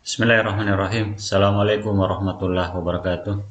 Bismillahirrahmanirrahim. Assalamualaikum warahmatullahi wabarakatuh.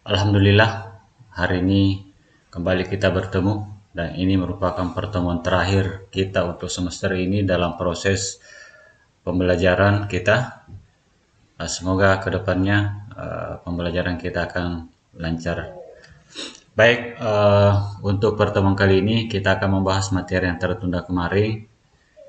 Alhamdulillah, hari ini kembali kita bertemu dan ini merupakan pertemuan terakhir kita untuk semester ini dalam proses pembelajaran kita. Semoga kedepannya pembelajaran kita akan lancar. Baik, untuk pertemuan kali ini kita akan membahas materi yang tertunda kemarin,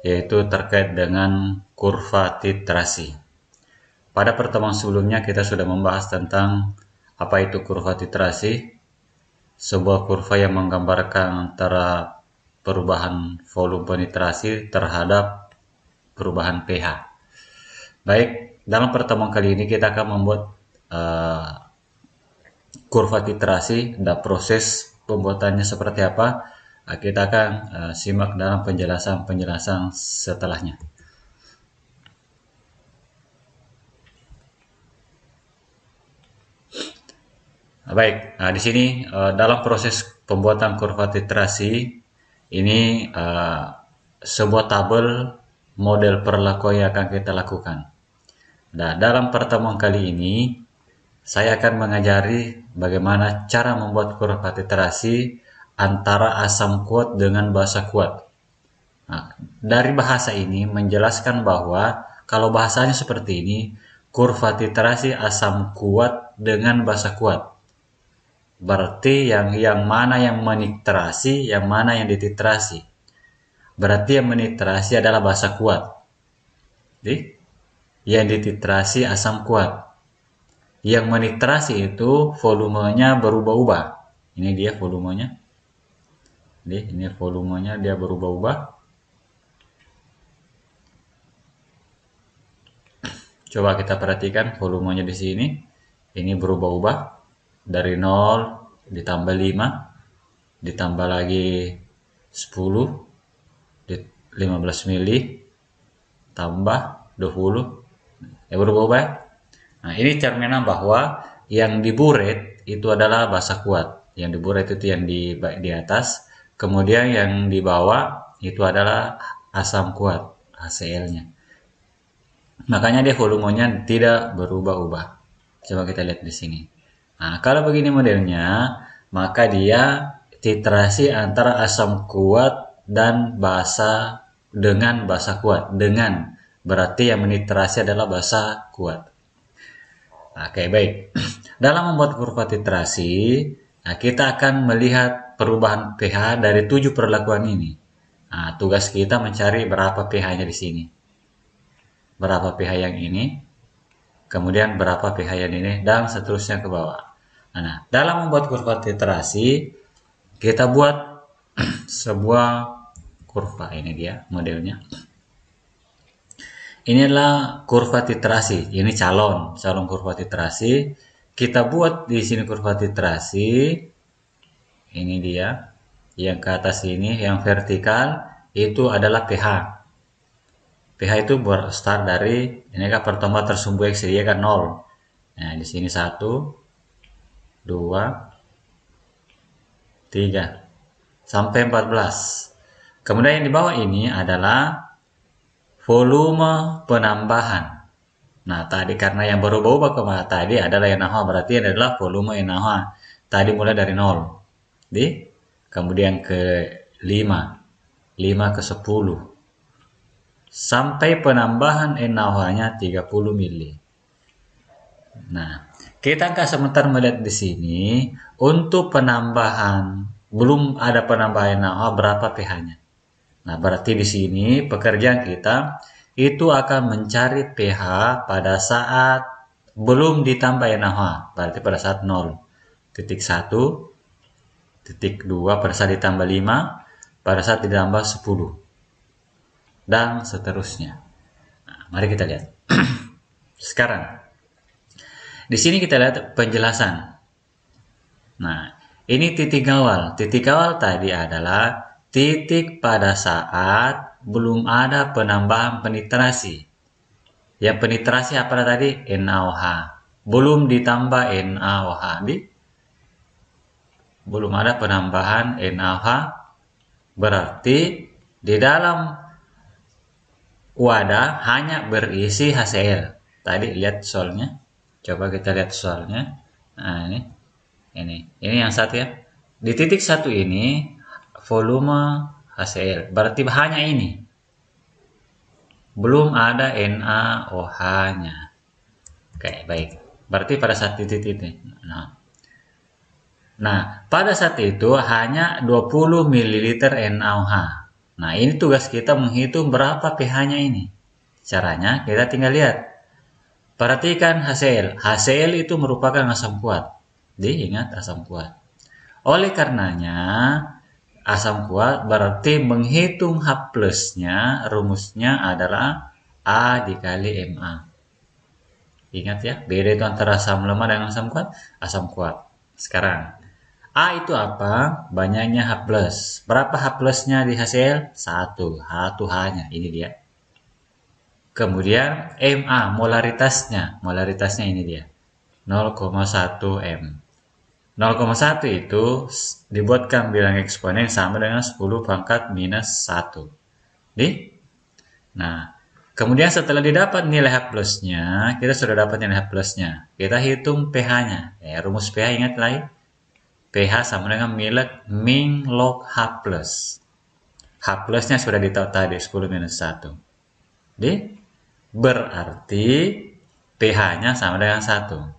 yaitu terkait dengan kurva titrasi. Pada pertemuan sebelumnya kita sudah membahas tentang apa itu kurva titrasi, sebuah kurva yang menggambarkan antara perubahan volume penetrasi terhadap perubahan pH. Baik, dalam pertemuan kali ini kita akan membuat kurva titrasi dan proses pembuatannya seperti apa. Kita akan simak dalam penjelasan setelahnya. Baik, di sini dalam proses pembuatan kurva titrasi ini sebuah tabel model perlakuan yang akan kita lakukan. Nah, dalam pertemuan kali ini saya akan mengajari bagaimana cara membuat kurva titrasi antara asam kuat dengan basa kuat. Nah, dari bahasa ini menjelaskan bahwa kalau bahasanya seperti ini, kurva titrasi asam kuat dengan basa kuat. Berarti yang mana yang menitrasi, yang mana yang dititrasi. Berarti yang menitrasi adalah basa kuat. Jadi, yang dititrasi asam kuat. Yang menitrasi itu volumenya berubah-ubah. Ini dia volumenya. Jadi, ini volumenya dia berubah-ubah. Coba kita perhatikan volumenya di sini. Ini berubah-ubah. Dari 0 ditambah 5, ditambah lagi 10, 15 mili, tambah 20, berubah-ubah. Nah, ini cerminan bahwa yang diburet itu adalah basa kuat. Yang diburet itu yang di atas, kemudian yang di bawah itu adalah asam kuat, HCl-nya. Makanya dia volumenya tidak berubah-ubah. Coba kita lihat di sini. Nah, kalau begini modelnya, maka dia titrasi antara asam kuat dan basa dengan basa kuat. Dengan berarti yang menitrasi adalah basa kuat. Oke, baik. Dalam membuat kurva titrasi, kita akan melihat perubahan pH dari 7 perlakuan ini. Nah, tugas kita mencari berapa pH-nya di sini. Berapa pH yang ini, kemudian berapa pH yang ini, dan seterusnya ke bawah. Nah, dalam membuat kurva titrasi, kita buat sebuah kurva. Ini dia modelnya. Ini adalah kurva titrasi. Ini calon kurva titrasi. Kita buat di sini kurva titrasi. Ini dia. Yang ke atas ini, yang vertikal itu adalah pH. pH itu start dari ini kan pertemuan tersumbu X dia kan 0. Nah, di sini 1, 2, 3 sampai 14. Kemudian yang di bawah ini adalah volume penambahan. Nah, tadi karena yang berubah-ubah kemarin tadi adalah NaOH, berarti adalah volume NaOH. Tadi mulai dari 0. Kemudian ke 5, 5 ke 10. Sampai penambahan NaOH-nya 30 mili. Nah, kita akan sebentar melihat di sini untuk penambahan, belum ada penambahan NaOH berapa pH-nya. Nah, berarti di sini pekerjaan kita itu akan mencari pH pada saat belum ditambah NaOH, berarti pada saat 0.1, titik 2 pada saat ditambah 5, pada saat ditambah 10. Dan seterusnya. Nah, mari kita lihat. Sekarang, di sini kita lihat penjelasan. Nah, ini titik awal. Titik awal tadi adalah titik pada saat belum ada penambahan penetrasi. Yang penetrasi apa tadi? NaOH. Belum ditambah NaOH. Belum ada penambahan NaOH. Berarti di dalam wadah hanya berisi HCl. Tadi lihat soalnya. Coba kita lihat soalnya. Nah, ini yang satu ya. Di titik satu ini volume HCl. Berarti hanya ini. Belum ada NaOH-nya. Oke, baik. Berarti pada saat titik ini. Nah, pada saat itu hanya 20 ml NaOH. Nah, ini tugas kita menghitung berapa pH-nya ini. Caranya kita tinggal lihat. Perhatikan HCl. HCl itu merupakan asam kuat. Diingat asam kuat. Oleh karenanya, asam kuat berarti menghitung H plusnya, rumusnya adalah A dikali Ma. Ingat ya, beda itu antara asam lemah dan asam kuat. Asam kuat. Sekarang, A itu apa? Banyaknya H plus. Berapa H plusnya di HCl? 1. H2H-nya. Ini dia. Kemudian Ma, molaritasnya. Molaritasnya ini dia. 0,1 M. 0,1 itu dibuatkan bilang eksponen sama dengan 10 pangkat minus 1. Nah, kemudian setelah didapat nilai H plusnya, kita sudah dapat nilai H plusnya. Kita hitung pH-nya. Rumus pH ingat lagi. pH sama dengan min log H plus. H plusnya sudah ditahu tadi 10 minus 1. Berarti pH-nya sama dengan 1.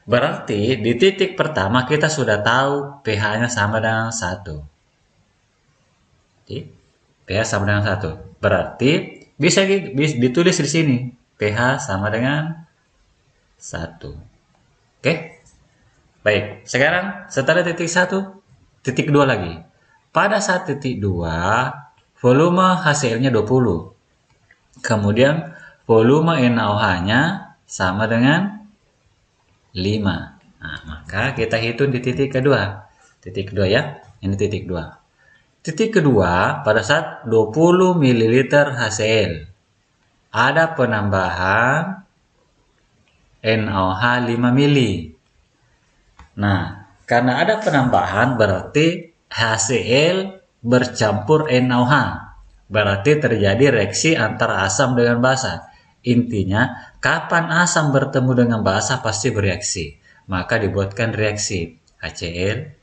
Berarti di titik pertama kita sudah tahu pH-nya sama dengan 1. pH sama dengan 1. Berarti bisa ditulis di sini. pH sama dengan 1. Oke? Baik, sekarang setelah titik 1, titik 2 lagi. Pada saat titik 2, volume HCl-nya 20. Kemudian volume NaOH-nya sama dengan 5. Nah, maka kita hitung di titik kedua. Titik kedua ya, ini titik 2. Titik kedua, pada saat 20 ml HCl, ada penambahan NaOH 5 mili. Nah, karena ada penambahan berarti HCl bercampur NaOH. Berarti terjadi reaksi antara asam dengan basa. Intinya, kapan asam bertemu dengan basa pasti bereaksi. Maka dibuatkan reaksi HCl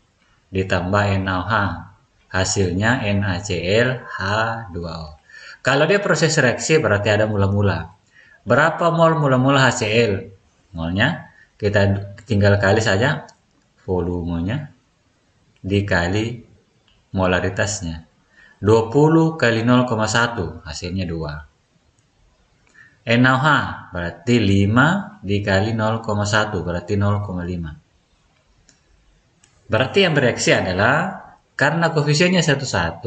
ditambah NaOH. Hasilnya NaCl H2O. Kalau dia proses reaksi berarti ada mula-mula. Berapa mol mula-mula HCl? Molnya kita tinggal kali saja volumenya dikali molaritasnya. 20 kali 0,1 hasilnya 2. NaOH berarti 5 dikali 0,1 berarti 0,5. Berarti yang bereaksi adalah karena koefisiennya 1,1,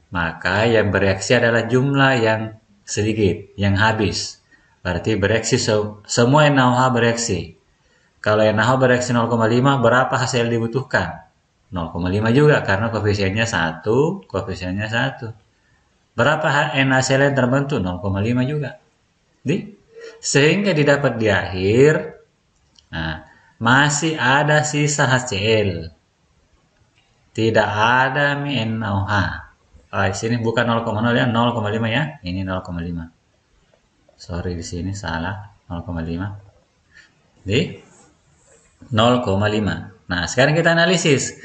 maka yang bereaksi adalah jumlah yang sedikit, yang habis. Berarti bereaksi semua NaOH bereaksi. Kalau NaOH bereaksi 0,5, berapa HCl dibutuhkan? 0,5 juga karena koefisiennya 1, koefisiennya 1. Berapa NaCl yang terbentuk? 0,5 juga. Sehingga didapat di akhir, nah, masih ada sisa HCl. Tidak ada NaOH. Di sini bukan 0,0 ya, 0,5 ya. Ini 0,5. Sorry di sini salah, 0,5. 0,5. Nah, sekarang kita analisis.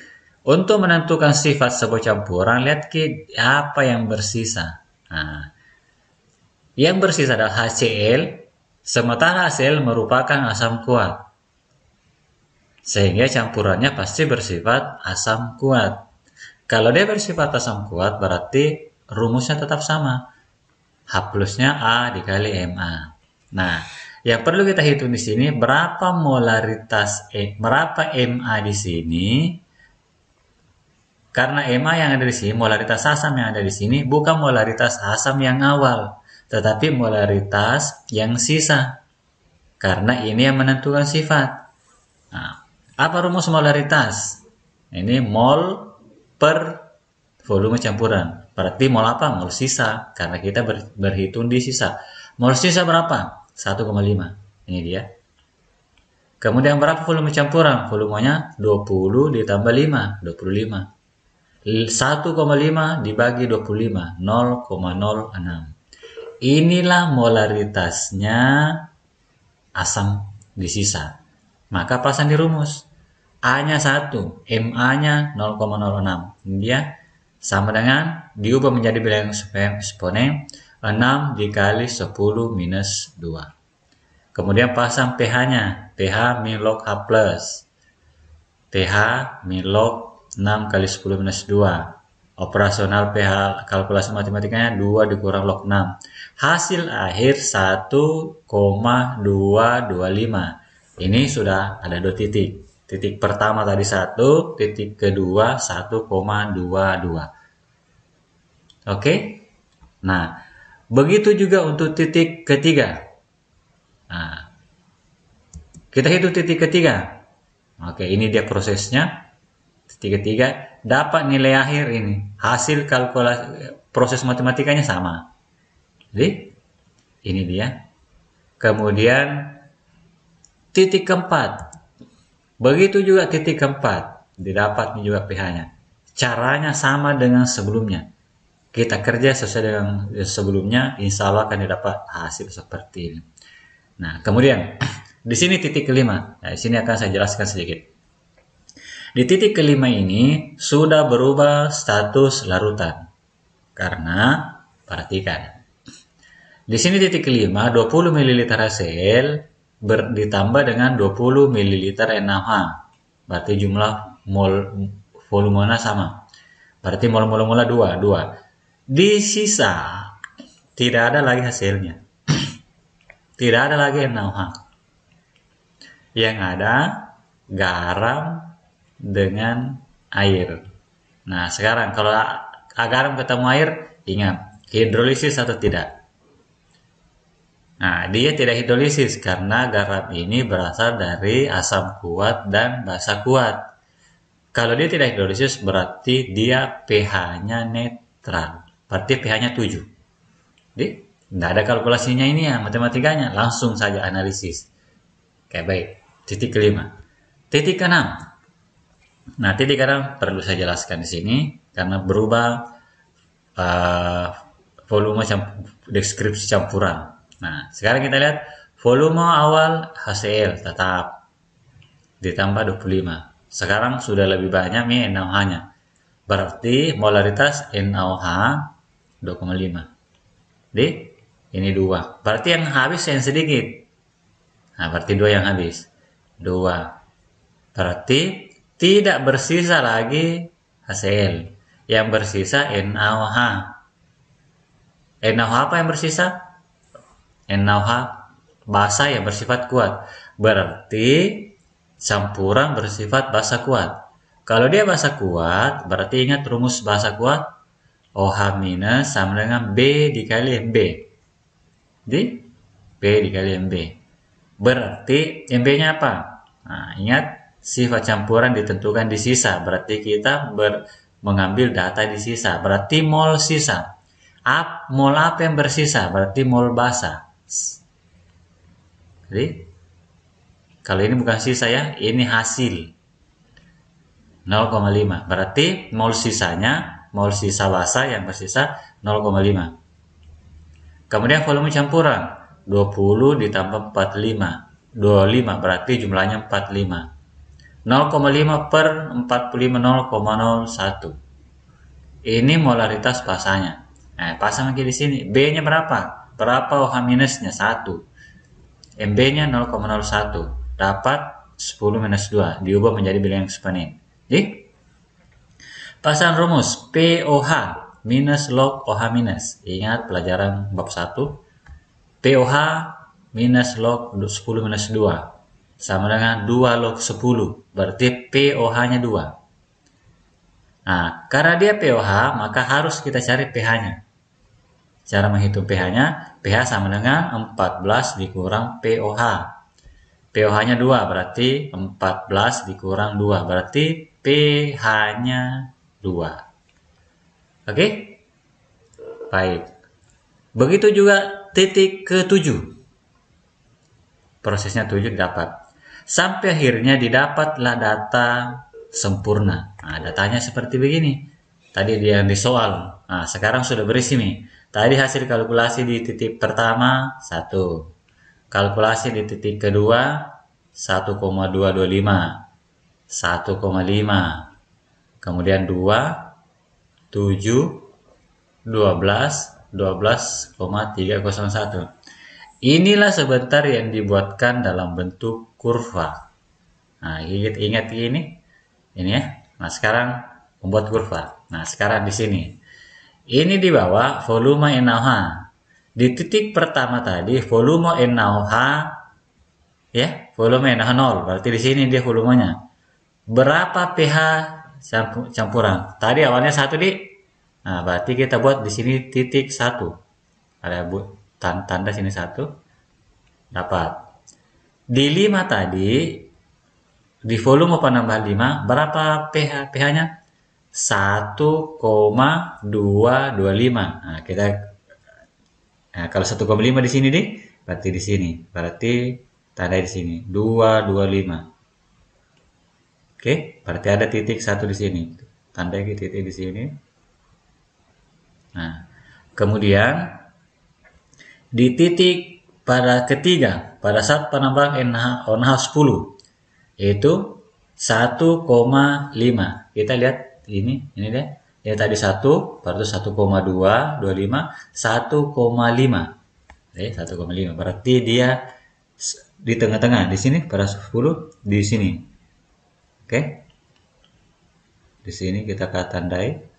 Untuk menentukan sifat sebuah campuran, lihat apa yang bersisa. Nah, yang bersisa adalah HCl, sementara HCl merupakan asam kuat. Sehingga campurannya pasti bersifat asam kuat. Kalau dia bersifat asam kuat, berarti rumusnya tetap sama. H plusnya A dikali Ma. Nah, yang perlu kita hitung di sini berapa molaritas berapa Ma di sini? Karena Ma yang ada di sini, molaritas asam yang ada di sini bukan molaritas asam yang awal, tetapi molaritas yang sisa. Karena ini yang menentukan sifat. Nah, apa rumus molaritas? Ini mol per volume campuran. Berarti mol apa? Mol sisa. Karena kita berhitung di sisa. Mol sisa berapa? 1,5. Ini dia. Kemudian berapa volume campuran? Volumenya 20 ditambah 5, 25. 1,5 dibagi 25, 0,06. Inilah molaritasnya asam di sisa. Maka pasang di rumus. A-nya 1, Ma-nya 0,06. Dia sama dengan diubah menjadi bilangan eksponen 6 dikali 10 minus 2. Kemudian pasang pH-nya. pH min log H plus. pH min log 6 kali 10 minus 2. Operasional pH kalkulasi matematikanya 2 dikurang log 6. Hasil akhir 1,225. Ini sudah ada 2 titik. Titik pertama tadi 1, titik kedua 1,22. Oke? Nah, begitu juga untuk titik ketiga. Nah, kita hitung titik ketiga. Oke, ini dia prosesnya. Titik ketiga dapat nilai akhir ini. Hasil kalkulasi proses matematikanya sama. Jadi, ini dia. Kemudian titik keempat. Begitu juga titik keempat. Didapat juga pH-nya. Caranya sama dengan sebelumnya. Kita kerja sesuai dengan sebelumnya, insya Allah akan didapat hasil seperti ini. Nah, kemudian di sini titik kelima. Nah, di sini akan saya jelaskan sedikit. Di titik kelima ini sudah berubah status larutan. Karena perhatikan. Di sini titik kelima 20 ml HCl ditambah dengan 20 ml NaOH. Berarti jumlah mol volumenya sama. Berarti mol-mol 2. Di sisa tidak ada lagi hasilnya. Tidak ada lagi NaOH. Yang ada garam dengan air. Nah, sekarang kalau garam ketemu air, ingat, hidrolisis atau tidak? Nah, dia tidak hidrolisis karena garam ini berasal dari asam kuat dan basa kuat. Kalau dia tidak hidrolisis berarti dia pH-nya netral. Berarti pH-nya 7. Jadi, tidak ada kalkulasinya ini ya, matematikanya. Langsung saja analisis. Oke, baik. Titik kelima. Titik keenam. Nah, titik keenam perlu saya jelaskan di sini karena berubah volume deskripsi campuran. Nah, sekarang kita lihat volume awal HCl tetap ditambah 25. Sekarang sudah lebih banyak nih NaOH-nya. Berarti molaritas NaOH 2,5. Jadi, ini 2. Berarti yang habis yang sedikit. Nah, berarti 2 yang habis. 2. Berarti tidak bersisa lagi HCl. Yang bersisa NaOH. NaOH apa yang bersisa? NaOH basa yang bersifat kuat. Berarti campuran bersifat basa kuat. Kalau dia basa kuat, berarti ingat rumus basa kuat. OH minus sama dengan B dikali MB. Jadi, B dikali MB. Berarti MB-nya apa? Nah, ingat, sifat campuran ditentukan di sisa. Berarti kita mengambil data di sisa. Berarti mol sisa. Mol apa yang bersisa? Berarti mol basa. Jadi, kalau ini bukan sisa ya, ini hasil. 0,5. Berarti mol sisanya, mol sisa basa yang bersisa 0,5. Kemudian volume campuran 20 ditambah 45. 25 berarti jumlahnya 45. 0,5 per 45 0,01. Ini molaritas basanya. Nah, pasang lagi di sini. B-nya berapa? Berapa OH minusnya? 1. MB-nya 0,01. Dapat 10 minus 2. Diubah menjadi bilangan eksponen. Jadi, pasang rumus POH minus log OH minus. Ingat pelajaran bab 1. POH minus log 10 minus 2. Sama dengan 2 log 10. Berarti POH-nya 2. Nah, karena dia POH, maka harus kita cari pH-nya. Cara menghitung pH-nya, pH sama dengan 14 dikurang POH. POH-nya 2, berarti 14 dikurang 2. Berarti pH-nya 2. Oke? Baik. Begitu juga titik ke-7. Prosesnya 7 dapat. Sampai akhirnya didapatlah data sempurna. Nah, datanya seperti begini. Tadi dia yang di soal. Nah, sekarang sudah berisi nih. Tadi hasil kalkulasi di titik pertama 1. Kalkulasi di titik kedua 1,225. 1,5. Kemudian 2, 7, 12, 12,301. Inilah sebentar yang dibuatkan dalam bentuk kurva. Nah, ingat ini ya. Nah, sekarang membuat kurva. Nah, sekarang di sini. Ini di bawah volume NaOH. Di titik pertama tadi volume NaOH ya, volume NaOH 0. Berarti di sini dia volumenya. Berapa pH campuran? Tadi awalnya 1 di. Nah, berarti kita buat di sini titik 1. Ada tanda sini 1. Dapat. Di 5 tadi di volume penambah 5 berapa pH-nya? 1,225. Nah, kalau 1,5 di sini berarti di sini. Berarti tanda di sini 225. Oke, berarti ada titik 1 di sini. Tanda titik di sini. Nah, kemudian di titik pada ketiga, pada saat penambahan NaOH 10 itu 1,5. Kita lihat ini deh. Ya tadi 1, berarti 1,225, 1,5. 1,5. Berarti dia di tengah-tengah di sini pada 10 di sini. Oke. Di sini kita tandai.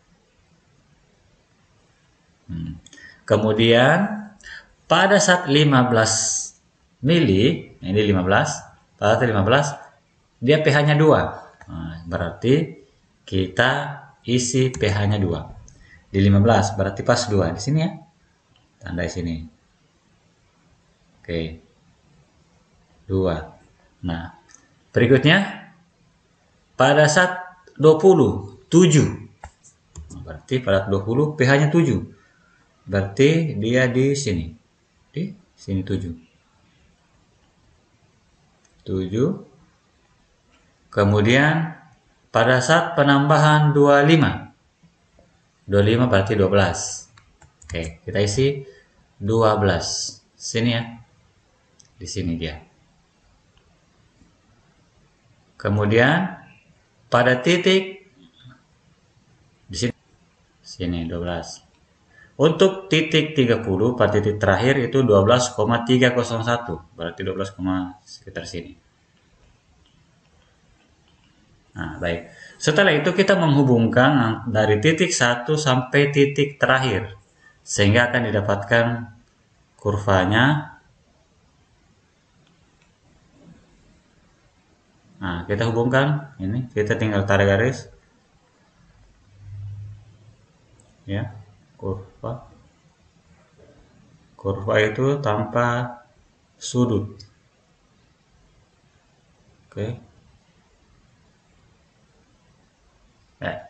Kemudian pada saat 15 mili, ini 15, pada saat 15 dia pH-nya 2. Nah, berarti kita isi pH-nya 2. Di 15 berarti pas 2 di sini ya. Tandai sini. Oke. 2. Nah, berikutnya pada saat 20, 7. Berarti pada 20 pH-nya 7. Berarti dia di sini. Di sini 7. 7. Kemudian pada saat penambahan 25. 25 berarti 12. Oke, kita isi 12. Sini ya. Di sini dia. Kemudian pada titik di sini. Sini 12. Untuk titik 30 pada titik terakhir itu 12,301. Berarti 12, sekitar sini. Nah, baik. Setelah itu kita menghubungkan dari titik 1 sampai titik terakhir. Sehingga akan didapatkan kurvanya. Nah, kita hubungkan. Ini kita tinggal tarik garis. Ya, kurva itu tanpa sudut. Oke.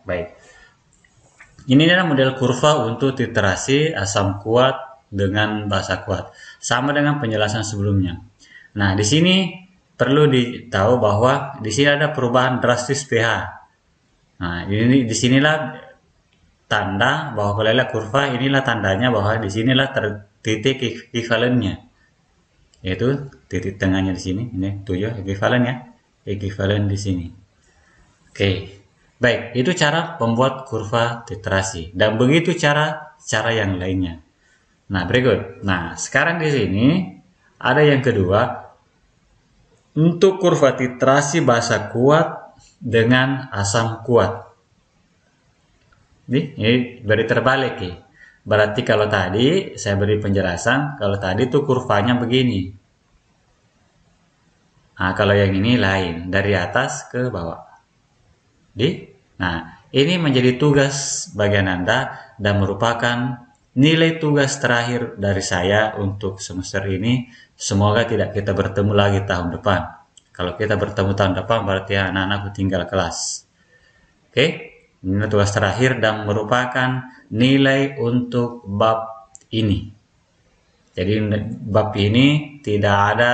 Baik. Ini adalah model kurva untuk titrasi asam kuat dengan basa kuat. Sama dengan penjelasan sebelumnya. Nah, di sini perlu ditahu bahwa di sini ada perubahan drastis pH. Nah, ini disinilah tanda bahwa kalau lihat kurva, inilah tandanya bahwa di sinilah titik ekivalennya. Yaitu titik tengahnya di sini. Ini 7 ekivalen ya. Ekivalen di sini. Oke. Baik, itu cara membuat kurva titrasi dan begitu cara yang lainnya. Nah, berikut. Nah, sekarang di sini ada yang kedua untuk kurva titrasi basa kuat dengan asam kuat. Ini beri terbalik ya. Berarti kalau tadi saya beri penjelasan, kalau tadi tuh kurvanya begini. Nah, kalau yang ini lain, dari atas ke bawah. Nah, ini menjadi tugas bagian Anda dan merupakan nilai tugas terakhir dari saya untuk semester ini. Semoga tidak kita bertemu lagi tahun depan. Kalau kita bertemu tahun depan berarti anak-anakku tinggal kelas. Oke, ini tugas terakhir dan merupakan nilai untuk bab ini. Jadi bab ini tidak ada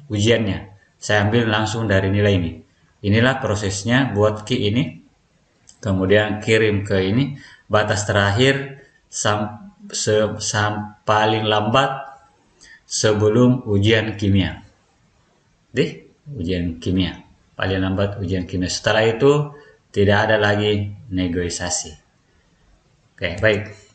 ujiannya. Saya ambil langsung dari nilai ini. Inilah prosesnya buat Ki ini. kemudian kirim ke ini, batas terakhir paling lambat sebelum ujian kimia. Ujian kimia. Paling lambat ujian kimia. Setelah itu tidak ada lagi negosiasi. Oke, baik.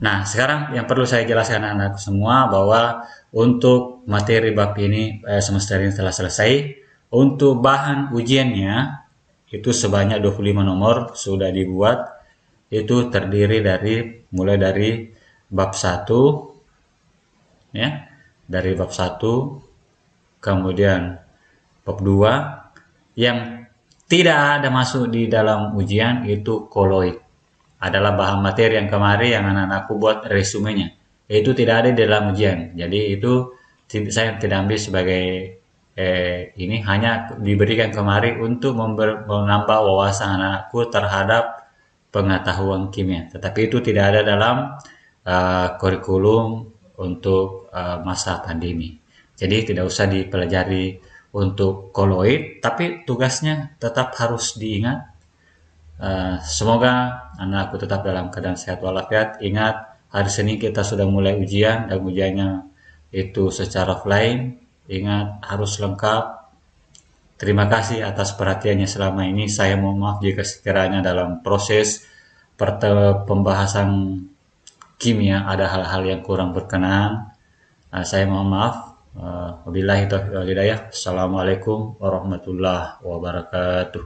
Nah, sekarang yang perlu saya jelaskan anak-anak semua bahwa untuk materi bab ini semester ini telah selesai. Untuk bahan ujiannya itu sebanyak 25 nomor sudah dibuat. Itu terdiri mulai dari bab 1 ya, dari bab 1, kemudian bab 2 yang tidak ada masuk di dalam ujian itu koloid. Adalah bahan materi yang kemarin yang anak-anakku buat resumenya. Itu tidak ada di dalam ujian. Jadi itu saya tidak ambil sebagai ini hanya diberikan kemarin untuk menambah wawasan anakku terhadap pengetahuan kimia. Tetapi itu tidak ada dalam kurikulum untuk masa pandemi. Jadi tidak usah dipelajari untuk koloid, tapi tugasnya tetap harus diingat. Semoga anakku tetap dalam keadaan sehat walafiat. Ingat, hari Senin kita sudah mulai ujian dan ujiannya itu secara offline. Ingat, harus lengkap. Terima kasih atas perhatiannya selama ini. Saya mohon maaf jika sekiranya dalam proses pembahasan kimia ada hal-hal yang kurang berkenan. Saya mohon maaf. Wabillahi taufiq wal hidayah. Assalamualaikum warahmatullahi wabarakatuh.